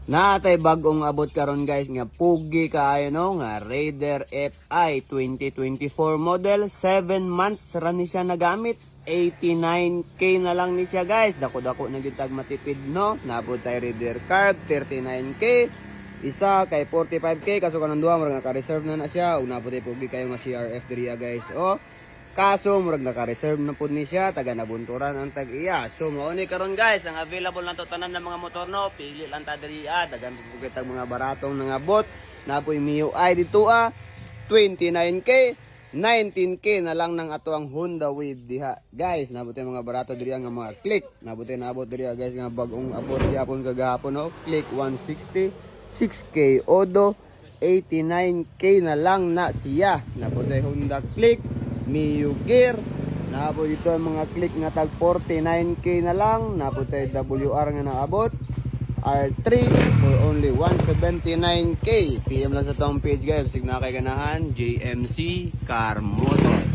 Natay bagong abot karon guys nga pugi kaayo no nga Raider FI 2024 model, 7 months ra ni siya nagamit. 89k na lang ni siya guys. Dako-dako na gyud tag matipid no. Naabot tay Raider Carb 39k. Isa kay 45k kaso kanang duha murag naka-reserve na siya. Ug naabot tay pugi kayo nga CRF diri guys. Oh. Kaso murag naka-reserve na pud ni siya, taga nabunturan ang tag-iya. So mao ni karon guys, ang available lang to tanan ng mga motor no, pili lang ta diri dagan pud tag mga baratong nangabot. Napoy MIUI dito 29k, 19k na lang ng ato ang Honda Wave diha. Guys, nabot yung mga barato diri nga mga Click. Nabot diri guys nga bagong abot gyapon kagahapon no. Click 160, 6k Odo, 89k na lang na siya. Nabot Honda Click Mio Gear. Naabot dito ang mga Click nga tag 49k na lang. Naabot tayo WR nga naabot R3 for only 179k. PM lang sa tong page guys. Sig na kay ganahan JMC Car Motor.